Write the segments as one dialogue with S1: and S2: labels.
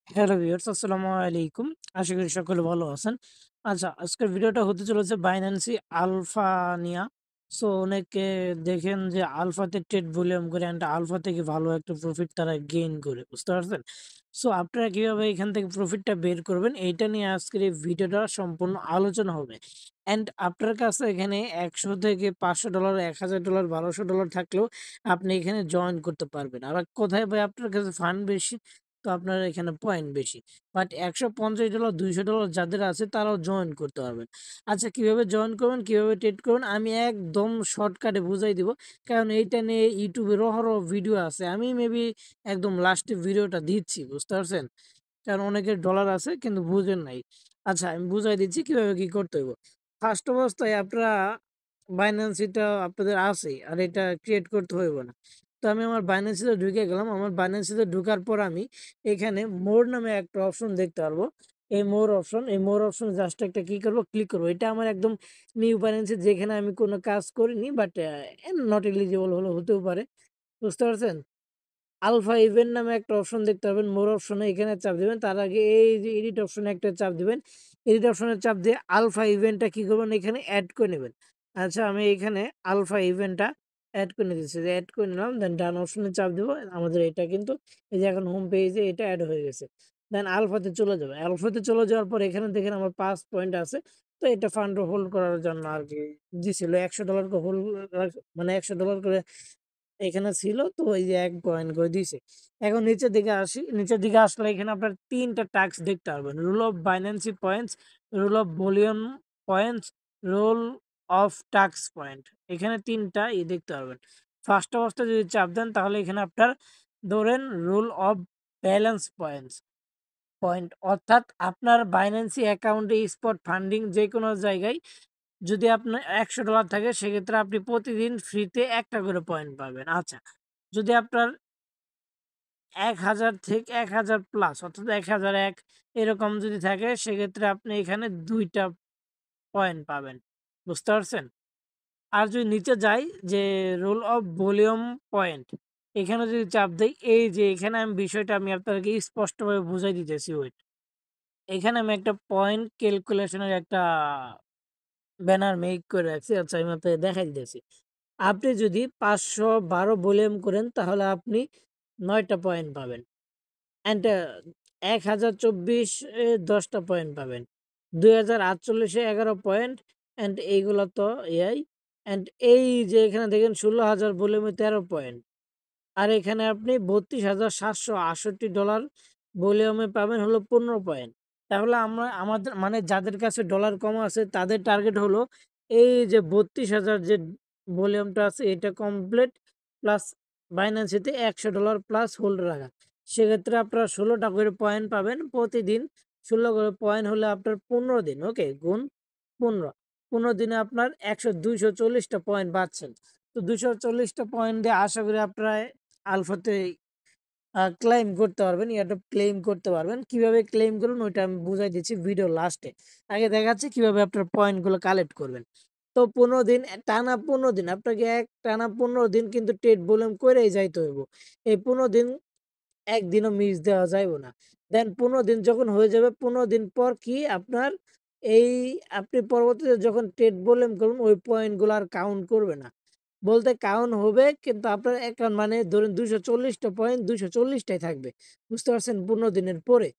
S1: Hello viewers, আসসালামু আলাইকুম। আশা করি সকলে ভালো আছেন। আচ্ছা, আজকের ভিডিওটা হতে চলেছে বাইন্যান্সি আলফা নিয়া। সো অনেকে দেখেন যে আলফাতে ট্রেড ভলিউম করে অ্যান্ড আলফা থেকে ভালো একটা প্রফিট তারা গেইন করে। বুঝতে পারছেন? সো আপনারা কিভাবে এখান থেকে প্রফিটটা বের করবেন এইটা নিয়ে আজকের এই ভিডিওটা সম্পূর্ণ আলোচনা হবে। অ্যান্ড আপনার কাছে এখানে $100 থেকে $500, $1000, $1200 থাকলেও আপনি এখানে জয়েন করতে পারবেন। আর কোথায় ভাই আপনার কাছে ফান্ড বেশি? তো আপনার এখানে পয়েন্ট বেশি। বাট $150, $200 যাদের আছে তারাও জয়েন করতে পারবেন। আচ্ছা, কিভাবে জয়েন করবেন, কিভাবে ট্রেড করবেন আমি একদম শর্টকাটে বুঝাই দিব। কারণ এইটা নিয়ে ইউটিউবের অহরহ ভিডিও আছে। আমি মেবি একদম লাস্টে ভিডিওটা দিচ্ছি, বুঝতে পারছেন? কারণ অনেকের ডলার আছে কিন্তু বুঝেন নাই। আচ্ছা, আমি বুঝাই দিচ্ছি কিভাবে কি করতে হইব। ফার্স্ট অবস্থায় আপনারা বাইন্যান্স এটা আপনাদের আছেই আর এটা ক্রিয়েট করতে হইব না। তো আমি আমার বাইন্যান্সে ঢুকে গেলাম। আমার বাইন্যান্সে ঢোকার পর আমি এখানে মোর নামে একটা অপশন দেখতে পারবো। এই মোর অপশন জাস্ট একটা কি করব, ক্লিক করব। এটা আমার একদম নিউ বাইন্যান্সে, যেখানে আমি কোনো কাজ করিনি, বাট নট এলিজিবল হলে হতেও পারে। বুঝতে পারছেন? আলফা ইভেন্ট নামে একটা অপশন দেখতে পাবেন। মোর অপশনে এখানে চাপ দিবেন। তার আগে এই যে এডিট অপশনে একটা চাপ দিবেন। এডিট অপশনে চাপ দিয়ে আলফা ইভেন্টটা কি করবেন, এখানে অ্যাড করে নেবেন। আচ্ছা, আমি এখানে আলফা ইভেন্টটা অ্যাড করে নিতেছি। যে অ্যাড করে নিলাম, দেন ডান অপশনে চাপ দিব। আমাদের এটা কিন্তু এই যে এখন হোম পেজে এটা অ্যাড হয়ে গেছে। দেন আলফাতে চলে যাবে। আলফাতে চলে যাওয়ার পর এখানে দেখেন আমার 5 পয়েন্ট আছে। তো এটা ফান্ড হোল্ড করার জন্য আর কি দিছিল। $100 করে হোল্ড, মানে $100 করে এখানে ছিল, তো ওই যে 1 কয়েন করে দিছে। এখন নিচের দিকে আসি। নিচের দিকে আসলে এখানে আপনার ৩ টা টাস্ক দেখতে পারবেন। রুল অফ বাইন্যান্সি points, rule of bullion points, rule of task point. এখানে ৩ টা দেখতে পারবেন। ফার্স্ট অবস্থায় যদি চাপ দেন তাহলে এখানে আপনার ধরেন রুল অফ ব্যালেন্স পয়েন্ট, অর্থাৎ আপনার বাইন্যান্সি অ্যাকাউন্টে স্পট ফান্ডিং যেকোনো জায়গায় যদি আপনার $100 থাকে, সেক্ষেত্রে আপনি প্রতিদিন ফ্রিতে ১ টা করে পয়েন্ট পাবেন। আচ্ছা, যদি আপনার ১,০০০ থেকে ১,০০০ প্লাস, অর্থাৎ ১,০০১ এরকম যদি থাকে, সেক্ষেত্রে আপনি এখানে ২ টা পয়েন্ট পাবেন। বুঝতে পারছেন? আর যদি নিচে যাই, যে রোল অফ ভলিউম পয়েন্ট, এখানে যদি চাপ দেই, এই যে এখানে আমি বিষয়টা আমি আপনাদেরকে স্পষ্টভাবে বুঝাই দিতেছি। ওয়েট, এখানে আমি একটা পয়েন্ট ক্যালকুলেশনের একটা ব্যানার মেক করে রাখছি। আচ্ছা, আমি আপনাকে দেখাই দিতেছি। আপনি যদি ৫১২ ভলিউম করেন তাহলে আপনি ৯ টা পয়েন্ট পাবেন। অ্যান্ড ১,০২৪ এ ১০ টা পয়েন্ট পাবেন। ২,০৪৮ এ ১১ পয়েন্ট। অ্যান্ড এইগুলা তো এআই। অ্যান্ড এই যে এখানে দেখেন ১৬,০০০ ভলিউমে ১৩ পয়েন্ট। আর এখানে আপনি $৩২,৭৬৮ ভলিউমে পাবেন হলো ১৫ পয়েন্ট। তাহলে আমাদের মানে যাদের কাছে ডলার কম আছে তাদের টার্গেট হলো এই যে ৩২,০০০ যে ভলিউমটা আছে এটা কমপ্লিট, প্লাস বাইন্যান্সেতে $100 প্লাস হোল্ড রাখা। সেক্ষেত্রে আপনারা ১৬ টা করে পয়েন্ট পাবেন প্রতিদিন। ১৬ করে পয়েন্ট হলে আপনার ১৫ দিন, ওকে, গুণ ১৫। ১৫ দিনে আপনার ২৪০ টা পয়েন্ট পাচ্ছেন। তো ২৪০ টা পয়েন্ট দিয়ে আশা করি আপনারা আলফাতে ক্লেইম করতে পারবেন, এয়ারড্রপ ক্লেইম করতে পারবেন। কিভাবে ক্লেইম করবেন ওইটা আমি বুঝাই দিচ্ছি ভিডিও লাস্টে। আগে দেখাচ্ছি কিভাবে আপনার পয়েন্টগুলো কালেক্ট করবেন। তো ১৫ দিন, টানা ১৫ দিন আপনাকে টানা ১৫ দিন কিন্তু ট্রেড ভলিউম করেই যাইতে হইব। এই ১৫ দিন একদিনও মিস দেওয়া যাইব না। দেন ১৫ দিন যখন হয়ে যাবে, ১৫ দিন পর কি আপনার এই আপনি পরবর্তীতে যখন ট্রেড ভলিউম করবেন ওই পয়েন্টগুলো আর কাউন্ট করবে না। বলতে কাউন্ট হবে, কিন্তু আপনার অ্যাকাউন্ট মানে ধরেন ২৪০ টা পয়েন্ট ২৪০ টাই থাকবে। বুঝতে পারছেন? ১৫ দিনের পরে।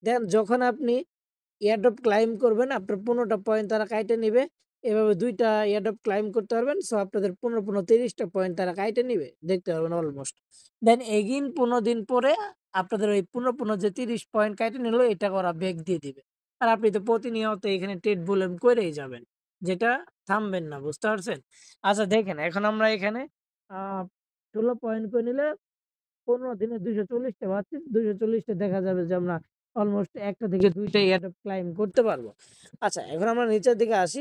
S1: দেন যখন আপনি এয়ারড্রপ ক্লাইম করবেন আপনার ১৫ টা পয়েন্ট তারা কাইটে নিবে। এভাবে ২ টা এয়ারড্রপ ক্লাইম করতে পারবেন। সো আপনাদের ১৫, ১৫, ৩০ টা পয়েন্ট তারা কাইটে নিবে। দেখতে পারবেন অলমোস্ট। দেন এগেইন ১৫ দিন পরে আপনাদের ওই ১৫, ১৫ যে ৩০ পয়েন্ট কাইটে নিলো এটা ওরা ব্যাক দিয়ে দিবে। আর আপনি তো প্রতিনিয়ত এখানে ট্রেড ভলিউম করেই যাবেন। যেটা থামবেন না। বুঝতে পারছেন? আচ্ছা দেখেন, এখন আমরা এখানে আ ১৬ পয়েন্ট করে নিলে ১৫ দিনে ২৪০ টা পাচ্ছি। ২৪০ টা দেখা যাবে যে আমরা অলমোস্ট ১ টা থেকে ২ টা এয়ারড্রপ ক্লাইম করতে পারবো। আচ্ছা, এখন আমরা নিচের দিকে আসি।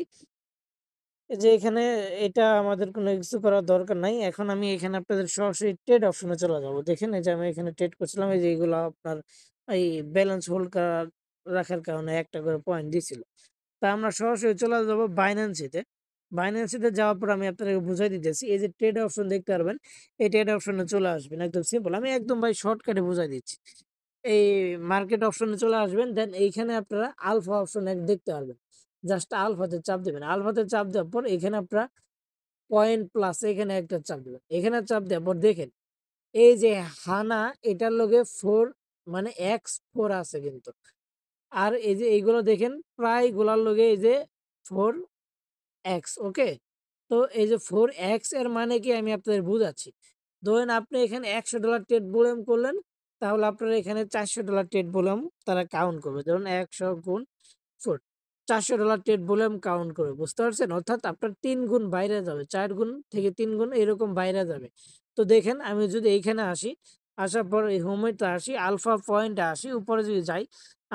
S1: এই যে এখানে এটা আমাদের কোনো কিছু করার দরকার নাই। এখন আমি এখানে আপনাদের সরাসরি ট্রেড অপশনে চলে যাবো। দেখেন এই যে আমি এখানে ট্রেড করছিলাম। এই যে এগুলা আপনার এই ব্যালেন্স হোল্ড রাখার কারণে ১ টা করে পয়েন্ট দিছিল। তা আমরা সরাসরি চলে যাব বাইন্যান্সিতে। বাইন্যান্সিতে যাওয়ার পর আমি আপনাদেরকে বুঝাই দিতেছি। এই যে ট্রেড অপশন দেখতে পারবেন। এই ট্রেড অপশনে চলে আসবেন। একদম সিম্পল। আমি একদম ভাই শর্টকাটে বুঝাই দিচ্ছি। এই মার্কেট অপশনে চলে আসবেন। দেন এইখানে আপনারা আলফা অপশন এক দেখতে পারবেন। জাস্ট আলফাতে চাপ দিবেন। আলফাতে চাপ দেওয়ার পর এখানে আপনারা পয়েন্ট প্লাস এখানে একটা চাপ দিবেন। এখানে চাপ দেওয়ার পর দেখেন এই যে হানা এটার লগে 4 মানে X4 আছে কিন্তু। আর এই যে এইগুলো দেখেন প্রায় গুলার লগে এই যে 4x ওকে। তো এই যে 4x এর মানে কি আমি আপনাদের বুঝাচ্ছি। ধরেন আপনি এখানে $100 ট্রেড ভলিউম করলেন, তাহলে আপনার এখানে $400 ট্রেড ভলিউম তারা কাউন্ট করবে। ধরুন 100 গুণ 4 $400 ট্রেড ভলিউম কাউন্ট করবে। বুঝতে পারছেন? অর্থাৎ আপনার 3 গুণ বাইরে যাবে। 4 গুণ থেকে 3 গুণ এরকম বাইরে যাবে। তো দেখেন আমি যদি এইখানে আসি, আসার পর এই হোমেতে আসি, আলফা পয়েন্টে আসি, উপরে যদি যাই,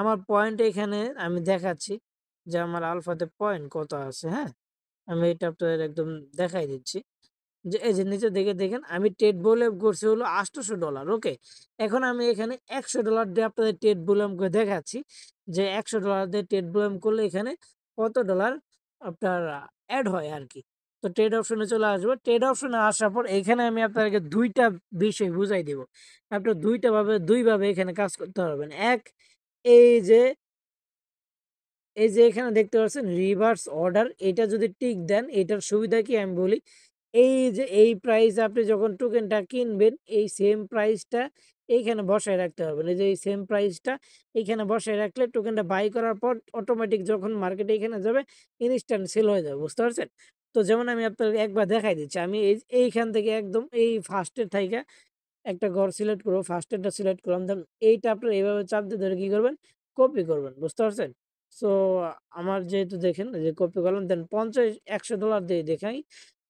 S1: আমার পয়েন্ট এখানে আমি দেখাচ্ছি যে আমার আলফাতে পয়েন্ট কত আছে, হ্যাঁ? আমি এটা আপনাদের একদম দেখাই দিচ্ছি। যে এই যে নিচে দেখে দেখেন আমি ট্রেড ভলিউম করছি হলো $800 ওকে। এখন আমি এখানে $100 দিয়ে আপনাদের ট্রেড ভলিউম করে দেখাচ্ছি যে $100 দিয়ে ট্রেড ভলিউম করলে এখানে কত ডলার আপনার এড হয় আরকি। তো ট্রেড অপশনে চলে আসবো। ট্রেড অপশনে আসার পর এখানে আমি আপনাদেরকে ২ টা বিষয় বুঝাই দিব। আপনার ২ টা ভাবে ২ ভাবে এখানে কাজ করতে পারবেন। এক এই যে এখানে দেখতে পাচ্ছেন রিভার্স অর্ডার, এটা যদি টিক দেন এটার সুবিধা কি আমি বলি। এই যে এই প্রাইস আপনি যখন টোকেনটা কিনবেন এই সেম প্রাইসটা এইখানে বসায় রাখতে হবে। এই যে এই সেম প্রাইসটা এইখানে বসায় রাখলে টোকেনটা বাই করার পর অটোমেটিক যখন মার্কেটে এখানে যাবে ইনস্ট্যান্ট সেল হয়ে যাবে। বুঝতে পারছেন? তো যেমন আমি আপনাকে একবার দেখাই দিচ্ছি। আমি এইখান থেকে একদম এই ফার্স্টের থাইকা একটা ঘর সিলেক্ট করবো, ফার্স্ট এরটা সিলেক্ট করলাম। দেন এইটা আপনার এইভাবে চাপ দিয়ে ধরে কি করবেন? কপি করবেন। বুঝতে পারছেন? সো আমার যেহেতু দেখেন এই যে কপি করলাম দেন $100 দিয়ে দেখাই।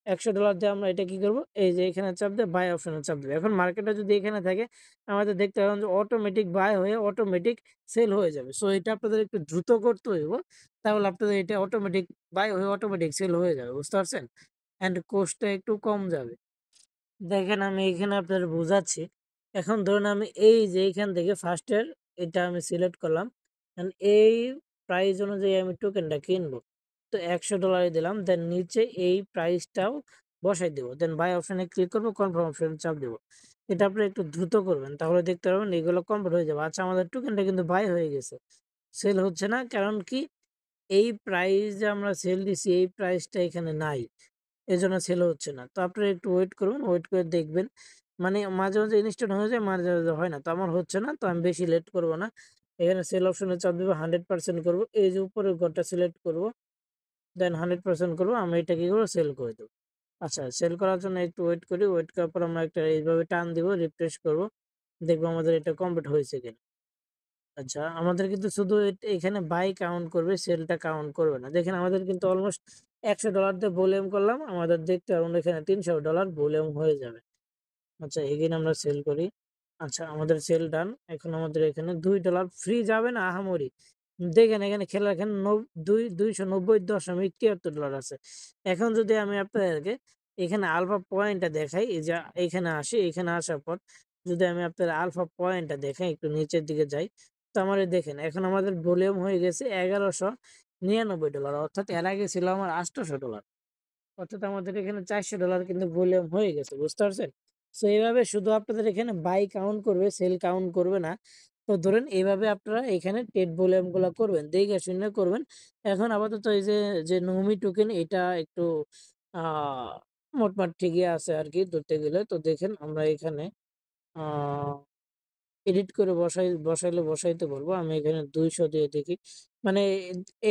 S1: $100 দিয়ে আমরা এটা কি করব? এই যে এখানে চাপ দিয়ে বাই অপশনে চাপ দেব। এখন মার্কেটটা যদি এখানে থাকে আমাদের দেখতে পাবেন যে অটোমেটিক বাই হয়ে অটোমেটিক সেল হয়ে যাবে। সো এটা আপনাদের একটু দ্রুত করতে হইব। তাহলে আপনাদের এটা অটোমেটিক বাই হয়ে অটোমেটিক সেল হয়ে যাবে। বুঝতে পারছেন? অ্যান্ড কস্টটা একটু কম যাবে। দেখেন আমি এখানে আপনার বোঝাচ্ছি। এখন ধরুন আমি এই যে এইখান থেকে ফার্স্ট এর এটা আমি সিলেক্ট করলাম। এই প্রাইস অনুযায়ী আমি টোকেনটা কিনবো। তো $100 দিলাম। দেন নিচে এই প্রাইসটাও বসাই দেব। দেন বাই অপশনে ক্লিক করব, কনফার্ম অপশনে চাপ দেব। এটা আপনি একটু দ্রুত করবেন। তাহলে দেখতে পারবেন এগুলো কমপ্লিট হয়ে যাবে। আচ্ছা আমাদের টোকেনটা কিন্তু বাই হয়ে গেছে। সেল হচ্ছে না কারণ কি? এই প্রাইস যে আমরা সেল দিছি এই প্রাইসটা এখানে নাই। এজন্য সেল হচ্ছে না। তো আপনারা একটু ওয়েট করুন, ওয়েট করে দেখবেন। মানে মাঝে, মাঝে ইনস্ট্যান্ট হয়ে যায়, মাঝে, মাঝে হয় না। তো আমার হচ্ছে না। তো আমি বেশি লেট করব না। এখানে সেল অপশনে চাপ দিব, 100% করব। এই যে উপরের ঘরটা সিলেক্ট করব। দেন 100% করব। আমি এটা কি করব? সেল করে দেব। আচ্ছা সেল করার জন্য একটু ওয়েট করি। ওয়েট করার পর আমরা একটা এইভাবে টান দিব, রিফ্রেশ করব। দেখব আমাদের এটা কমপ্লিট হয়েছে কিনা। আচ্ছা, আমাদের কিন্তু শুধু এখানে বাই কাউন্ট করবে, সেলটা কাউন্ট করবে না। দেখেন আমাদের কিন্তু অলমোস্ট $100 দিয়ে ভলিউম করলাম। আমাদের দেখতে পারবেন এখানে $300 ভলিউম হয়ে যাবে। আচ্ছা এগেইন আমরা সেল করি। আচ্ছা আমাদের সেল ডান। এখন আমাদের এখানে $2 ফ্রি যাবে না আহামরি। দেখেন এখানে খেলা এখানে 290.73 আছে। এখন যদি আমি আপনাদেরকে এখানে আলফা পয়েন্টটা দেখাই, এই যে এখানে আসি, এখানে আসার পর যদি আমি আপনাদের আলফা পয়েন্টটা দেখাই, একটু নিচের দিকে যাই, তো আমার এই দেখেন এখন আমাদের ভলিউম হয়ে গেছে $1199, অর্থাৎ এর আগে ছিল আমার $800। অর্থাৎ আমাদের এখানে $400 কিন্তু ভলিউম হয়ে গেছে। বুঝতে পারছেন? সো এইভাবে শুধু আপনাদের এখানে বাই কাউন্ট করবে, সেল কাউন্ট করবে না। তো ধরেন এইভাবে আপনারা এখানে ট্রেড ভলিউম গুলা করবেন, দেখে শুনে করবেন। এখন আপাতত এই যে নোমি টোকেন এটা একটু মোটমাট ঠিকই আছে আরকি ধরতে গেলে। তো দেখেন আমরা এখানে আ এডিট করে বসাইলে বসাইতে পারবো। আমি এখানে 200 দিয়ে দেখি। মানে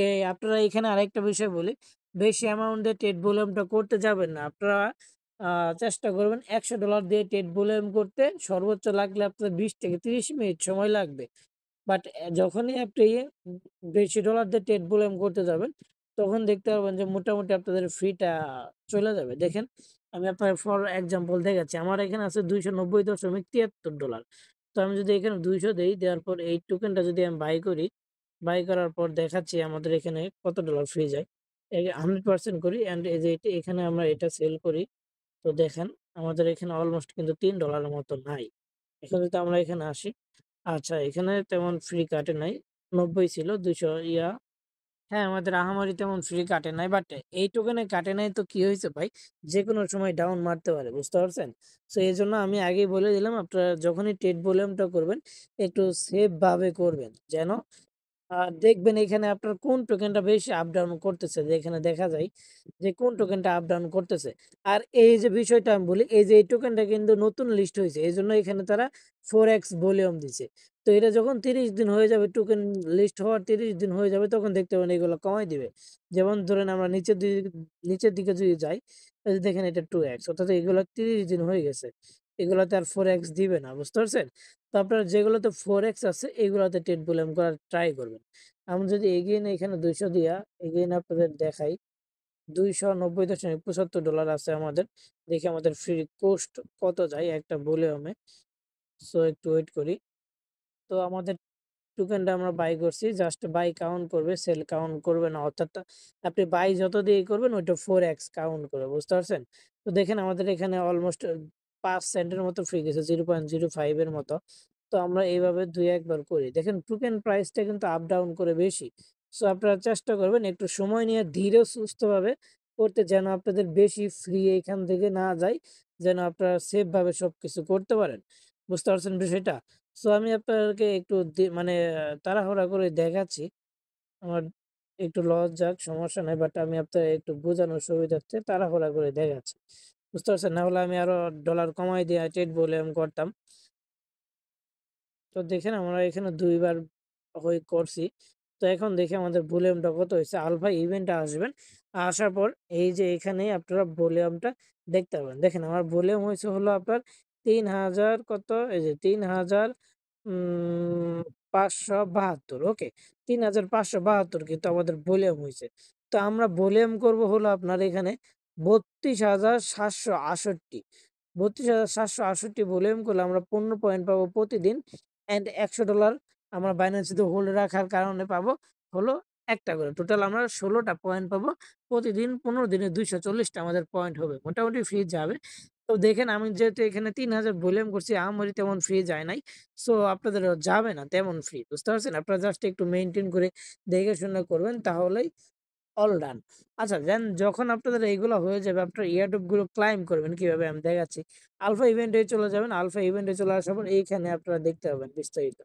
S1: এ আপনারা এখানে আরেকটা বিষয় বলি, বেশি অ্যামাউন্ট দিয়ে ট্রেড ভলিউমটা করতে যাবেন না। আপনারা আ চেষ্টা করবেন $100 দিয়ে ট্রেড ভলিউম করতে সর্বোচ্চ লাগলে আপনার 20 থেকে 30 মিনিট সময় লাগবে। বাট যখনই আপনি বেশি ডলার দিয়ে ট্রেড ভলিউম করতে যাবেন, তখন দেখতে পারবেন যে মোটামুটি আপনাদের ফিটা চলে যাবে। দেখেন আমি আপনার ফর এক্সাম্পল দেখাচ্ছি। আমার এখানে আছে $290.73। তো আমি যদি এখানে 200 দেই, দেওয়ার পর এই টোকেনটা যদি আমি বাই করি, বাই করার পর দেখাচ্ছি আমাদের এখানে কত ডলার ফ্রি যায়। 100% করি অ্যান্ড এই যে এখানে আমরা এটা সেল করি। তো দেখেন আমাদের এখানে অলমোস্ট কিন্তু $3 এর মতো নাই। এখন যদি আমরা এখানে আসি, আচ্ছা এখানে তেমন ফ্রি কাটে নাই। 90 ছিল 200 হ্যাঁ, আমাদের আহামরি তেমন ফ্রি কাটে নাই। বাট এই টোকেনে কাটে নাই তো কি হইছে ভাই? যেকোনো সময় ডাউন মারতে পারে। বুঝতে পারছেন? সো এজন্য আমি আগেই বলে দিলাম আপনারা যখনই ট্রেড ভলিউমটা করবেন একটু সেফ ভাবে করবেন। যেন দেখবেন এখানে আপনার কোন টোকেনটা বেশি আপ ডাউন করতেছে। যে এখানে দেখা যায় যে কোন টোকেনটা আপ ডাউন করতেছে। আর এই যে বিষয়টা আমি বলি, এই যে এই টোকেনটা কিন্তু নতুন লিস্ট হইছে। এজন্য এখানে তারা 4x ভলিউম দিছে। তো এটা যখন ৩০ দিন হয়ে যাবে, টোকেন লিস্ট হওয়ার ৩০ দিন হয়ে যাবে, তখন দেখতে পাবেন এগুলো কমায় দিবে। যেমন ধরেন আমরা নিচের দিকে যদি যাই, এই যে দেখেন এটা 2x, অর্থাৎ এগুলো ৩০ দিন হয়ে গেছে। এগুলাতে আর 4x দিবে না। বুঝতে পারছেন? তো আপনারা যেগুলোতে 4x আছে এগুলাতে ট্রেড ভলিউম করার ট্রাই করবেন। আমি যদি এগেইন এখানে ২০০ দিয়া এগেইন আপনাদের দেখাই, $290.75 আছে আমাদের। দেখি আমাদের ফ্রি কোস্ট কত যায় একটা ভলিউমে। সো একটু ওয়েট করি। তো আমাদের টোকেনটা আমরা বাই করছি। জাস্ট বাই কাউন্ট করবে, সেল কাউন্ট করবে না। অর্থাৎ আপনি বাই যত দিয়ে করবেন ওইটা 4x কাউন্ট করবে। বুঝতে পারছেন? তো দেখেন আমাদের এখানে অলমোস্ট ৫ সেন্টের মতো ফ্রি গেছে, 0.05 এর মতো। তো আমরা এইভাবে ২-১ বার করি। দেখেন টোকেন প্রাইসটা কিন্তু আপ ডাউন করে বেশি। সো আপনারা চেষ্টা করবেন একটু সময় নিয়ে ধীরে সুস্থভাবে করতে, যেন আপনাদের বেশি ফ্রি এইখান থেকে না যায়। যেন আপনারা সেফ ভাবে সবকিছু করতে পারেন। বুঝতে পারছেন বিষয়টা? সো আমি আপনাদেরকে একটু মানে তাড়াহুড়া করে দেখাচ্ছি। আমার একটু লস যাক, সমস্যা নাই। বাট আমি আপনাদের একটু বোঝানোর সুবিধার্থে তাড়াহুড়া করে দেখাচ্ছি। বুঝতে পারছেন? না হলে আমি আরো ডলার কমায় দিয়ে ট্রেড ভলিউম করতাম। তো দেখেন আমরা এখানে ২ বার করছি। তো এখন দেখি আমাদের ভলিউমটা কত হইছে। আলফা ইভেন্টে আসবেন। আসার পর এই যে এখানে আপনারা ভলিউমটা দেখতে পাবেন। দেখেন আমার ভলিউম হইছে হলো আপনার ৩,০০০ কত, এই যে ৩,০০০ ৫৭২। ওকে। ৩,৫৭২ কিন্তু আমাদের ভলিউম হইছে। তো আমরা ভলিউম করব হলো আপনার এখানে ৩২,৭৬৮। ৩২,৭৬৮ ভলিউম করলে আমরা ১৫ পয়েন্ট পাবো প্রতিদিন। অ্যান্ড $১০০ আমরা বাইন্যান্সে হোল্ড রাখার কারণে পাবো হলো ১ টা করে। টোটাল আমরা ১৬ টা পয়েন্ট পাবো। প্রতিদিন ১৫ দিনে ২৪০ টা আমাদের পয়েন্ট হবে। মোটামুটি ফ্রি যাবে। তো দেখেন আমি যেহেতু এখানে ৩,০০০ ভলিউম করছি, আহামরি তেমন ফ্রি যায় নাই। সো আপনাদেরও যাবে না তেমন ফ্রি। বুঝতে পারছেন? আপনারা জাস্ট একটু মেইনটেইন করে দেখে শুনে করবেন, তাহলেই অল ডান। আচ্ছা দেন যখন আপনাদের এইগুলা হয়ে যাবে, আপনার এয়ারড্রপ গুলো ক্লাইম করবেন কিভাবে আমি দেখাচ্ছি। আলফা ইভেন্টে চলে যাবেন। আলফা ইভেন্টে চলে আসার পর এইখানে আপনারা দেখতে পাবেন বিস্তারিত।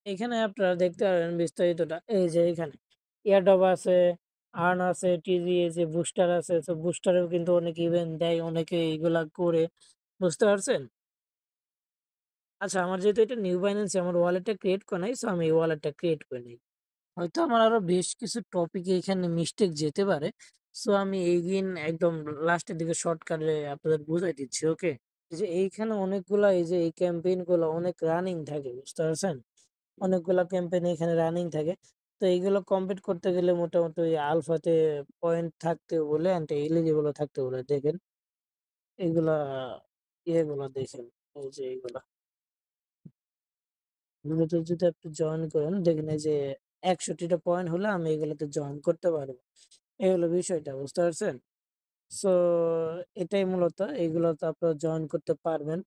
S1: এখানে আপনারা দেখতে পাবেন বিস্তারিতটা। এই যে এখানে এয়ারড্রপ আছে, আর্ন আছে, টিজি আছে, বুস্টার আছে। তো বুস্টারেও কিন্তু অনেক ইভেন্ট দেয়, অনেকে এগুলা করে। বুঝতে পারছেন? আচ্ছা আমার যেহেতু এটা নিউ বাইন্যান্স, আমার ওয়ালেটটা ক্রিয়েট করে নাই। সো আমি এই ওয়ালেটটা ক্রিয়েট করে নেই। হয়তো আমার আরো বেশ কিছু টপিকে এখানে মিস্টেক যেতে পারে। সো আমি এইদিন একদম লাস্টের দিকে শর্টকাটে আপনাদের বুঝাই দিচ্ছি। ওকে? এই যে এইখানে অনেকগুলা, এই যে এই ক্যাম্পেইন গুলো অনেক রানিং থাকে। বুঝতে পারছেন? অনেকগুলা ক্যাম্পেইন এখানে রানিং থাকে। তো এইগুলো কমপ্লিট করতে গেলে মোটামুটি ওই আলফাতে পয়েন্ট থাকতে বলে, এন্ড এলিজিবল থাকতে বলে। দেখেন এগুলা ইয়েগুলা দেখেন। এই যে এইগুলা এগুলোতে যদি আপনি জয়েন করেন, দেখেন এই যে ৬১ টা পয়েন্ট হলে আমি এগুলোতে জয়েন করতে পারবো। এই হলো বিষয়টা। বুঝতে পারছেন? সো এটাই মূলত, এইগুলোতে আপনারা জয়েন করতে পারবেন।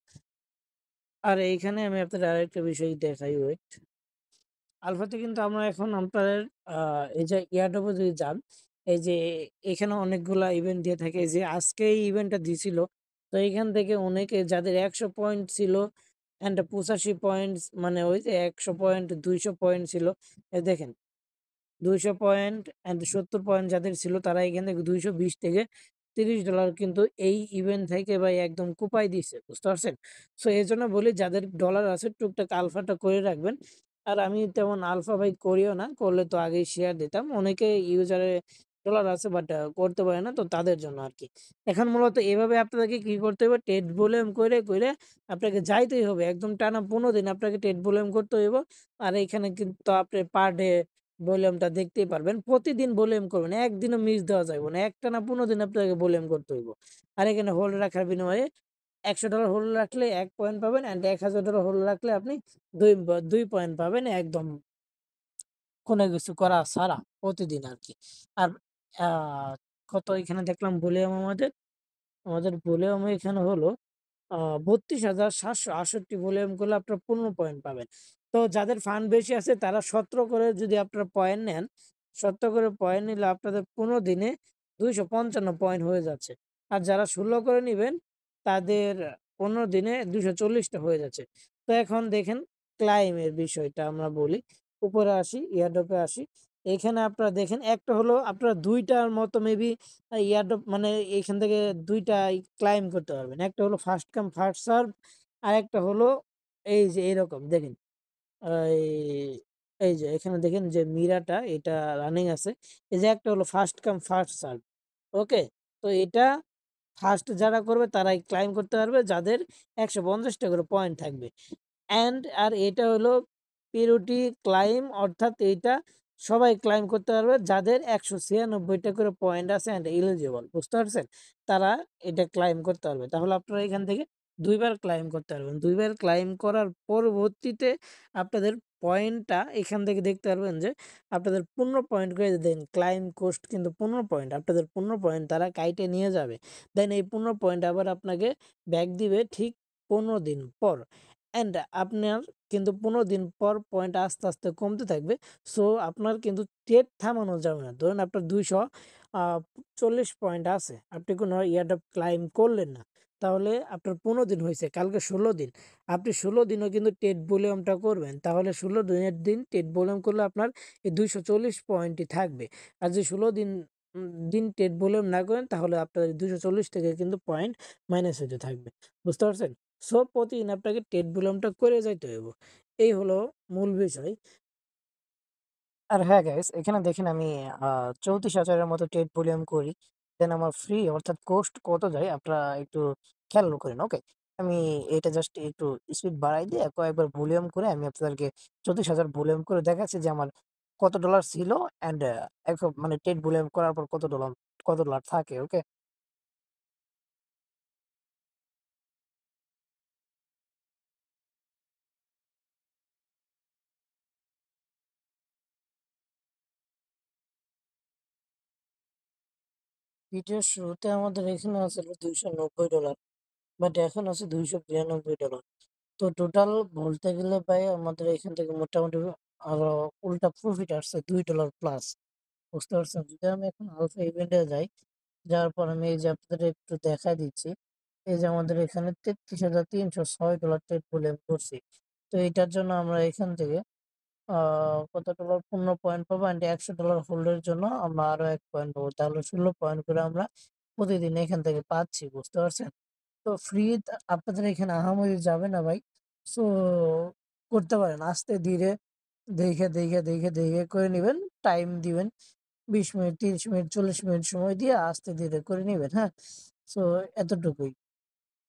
S1: আর এইখানে আমি আপনাদের আরেকটা বিষয় দেখাই, ওয়েট। আলফাতে কিন্তু আমরা এখন আপনাদের এই যে এয়ারড্রপে যদি যান, এই যে এখানে অনেকগুলা ইভেন্ট দিয়ে থাকে। এই যে আজকে এই ইভেন্টটা দিছিল। তো এইখান থেকে অনেকে যাদের ১০০ পয়েন্ট ছিল এন্ড ৮৫ পয়েন্টস, মানে ওই যে ১০০ পয়েন্ট ২০০ পয়েন্ট ছিল। এই দেখেন ২০০ পয়েন্ট এন্ড ৭০ পয়েন্ট যাদের ছিল, তারা এখান থেকে ২২০ থেকে $৩০ কিন্তু এই ইভেন্ট থেকে ভাই একদম কুপায় দিছে। বুঝতে পারছেন? সো এজন্য বলি যাদের ডলার আছে টুকটাক আলফাটা করে রাখবেন। আর আমি তেমন আলফা ভাই করিও না। করলে তো আগেই শেয়ার দিতাম। অনেকে ইউজারে ডলার আছে বাট করতে পারে না। তো তাদের জন্য আরকি। এখন মূলত এভাবে আপনাদেরকে কি করতে হবে? ট্রেড ভলিউম কইরে আপনাকে যাইতেই হবে। একদম টানা ১৫ দিন আপনাকে ট্রেড ভলিউম করতে হইব। আর এইখানে কিন্তু আপনি পার ডে ভলিউমটা দেখতেই পারবেন। প্রতিদিন ভলিউম করবেন। একদিনও মিস দেওয়া যাইব না। একটানা ১৫ দিন আপনাকে ভলিউম করতে হইব। আর এখানে হোল্ড রাখার বিনিময়ে $১০০ হোল্ড রাখলে ১ পয়েন্ট পাবেন, অ্যান্ড $১,০০০ হোল্ড রাখলে আপনি ২ পয়েন্ট পাবেন একদম কোনো কিছু করা ছাড়া প্রতিদিন আরকি। আর আ কত এখানে দেখলাম ভলিউম আমাদের ভলিউম এখানে হলো আ ৩২,৭৬৮ ভলিউম করলে আপনারা ১৫ পয়েন্ট পাবেন। তো যাদের ফান্ড বেশি আছে তারা ১৭ করে যদি আপনারা পয়েন্ট নেন, 70 করে পয়েন্ট নিলে আপনাদের 15 দিনে 255 পয়েন্ট হয়ে যাচ্ছে। আর যারা 16 করে নিবেন তাদের 15 দিনে 240 টা হয়ে যাচ্ছে। তো এখন দেখেন ক্লাইমের বিষয়টা আমরা বলি। উপরে আসি, এয়ারড্রপে আসি। এখানে আপনারা দেখেন একটা হলো আপনারা ২ টার মতো মেবি এয়ারড্রপ মানে এখান থেকে ২ টা ক্লাইম করতে পারবেন। একটা হলো ফার্স্ট কাম ফার্স্ট সার্ভ, আরেকটা হলো এই যে এরকম দেখেন। এই, এই যে এখানে দেখেন যে মিরাটা এটা রানিং আছে। এই যে একটা হলো ফার্স্ট কাম ফার্স্ট সার্ভ। ওকে? তো এটা ফার্স্ট যারা করবে তারাই ক্লাইম করতে পারবে যাদের ১৫০ টা করে পয়েন্ট থাকবে। আর এটা হলো পিরিয়ডি ক্লাইম, অর্থাৎ এইটা সবাই ক্লাইম করতে পারবে যাদের ১৯৬ টা করে পয়েন্ট আছে অ্যান্ড এলিজিবল। বুঝতে পারছেন? তারা এটা ক্লাইম করতে পারবে। তাহলে আপনারা এখান থেকে ২ বার ক্লাইম করতে পারবেন। ২ বার ক্লাইম করার পরবর্তীতে আপনাদের পয়েন্টটা এখান থেকে দেখতে পারবেন যে আপনাদের ১৫ পয়েন্ট করে দেন। ক্লাইম কোস্ট কিন্তু ১৫ পয়েন্ট। আপনাদের ১৫ পয়েন্ট তারা কাইটে নিয়ে যাবে। দেন এই ১৫ পয়েন্ট আবার আপনাকে ব্যাক দিবে ঠিক ১৫ দিন পর। অ্যান্ড আপনার কিন্তু ১৫ দিন পর পয়েন্ট আস্তে, আস্তে কমতে থাকবে। সো আপনার কিন্তু ট্রেড থামানো যাবে না। ধরুন আপনার ২০০ আ ৪০ পয়েন্ট আছে। আপনি কোনো এয়ারড্রপ ক্লাইম করলেন না। তাহলে আপনার ১৫ দিন হইছে। কালকে ১৬ দিন। আপনি ১৬ দিনও কিন্তু ট্রেড ভলিউমটা করবেন। তাহলে ১৬ দিনের দিন ট্রেড ভলিউম করলে আপনার এই ২৪০ পয়েন্টই থাকবে। আর যদি ১৬ দিন ট্রেড ভলিউম না করেন তাহলে আপনার ২৪০ থেকে কিন্তু পয়েন্ট মাইনাস হইতে থাকবে। বুঝতে পারছেন? সো প্রতিদিন আপনাকে টেট ভলিউমটা করে যাইতে হইব। এই হলো মূল বিষয়। আর হ্যাঁ গাইস, এখানে দেখেন আমি আ ৩৪,০০০ এর মতো টেট ভলিউম করি। দেন আমার ফ্রি অর্থাৎ কোস্ট কত যায় আপনারা একটু খেয়াল করেন। ওকে? আমি এটা জাস্ট একটু স্পিড বাড়াই দিয়ে কয়েকবার ভলিউম করে আমি আপনাদেরকে ৩৪,০০০ ভলিউম করে দেখাচ্ছি যে আমার কত ডলার ছিল অ্যান্ড মানে টেট ভলিউম করার পর কত ডলার থাকে। ওকে? ভিডিওর শুরুতে আমাদের এখানে আছিল $২৯০, বাট এখন আছে $২৯২। তো টোটাল বলতে গেলে ভাই আমাদের এখান থেকে মোটামুটি আরো উল্টা প্রফিট আসছে $২ প্লাস। বুঝতে পারছেন? যদি আমি এখন আলফা ইভেন্টে যাই, যাওয়ার পর আমি এই যে আপনাদের একটু দেখায় দিচ্ছি। এই যে আমাদের এখানে $৩৩,৩০৬ ট্রেড ভলিউম করছি। তো এটার জন্য আমরা এখান থেকে আ কত ডলার ১৫ পয়েন্ট পাবো অ্যান্ড $১০০ হোল্ডের জন্য আমরা আরো ১ পয়েন্ট পাবো। তাহলে ১৬ পয়েন্ট করে আমরা প্রতিদিন এখান থেকে পাচ্ছি। বুঝতে পারছেন? তো ফ্রি আপনাদের এখানে আহামরি যাবে না ভাই। সো করতে পারেন। আস্তে ধীরে দেখে করে নিবেন। টাইম দিবেন। ২০ মিনিট, ৩০ মিনিট, ৪০ মিনিট সময় দিয়ে আস্তে ধীরে করে নিবেন। হ্যাঁ? সো এতটুকুই।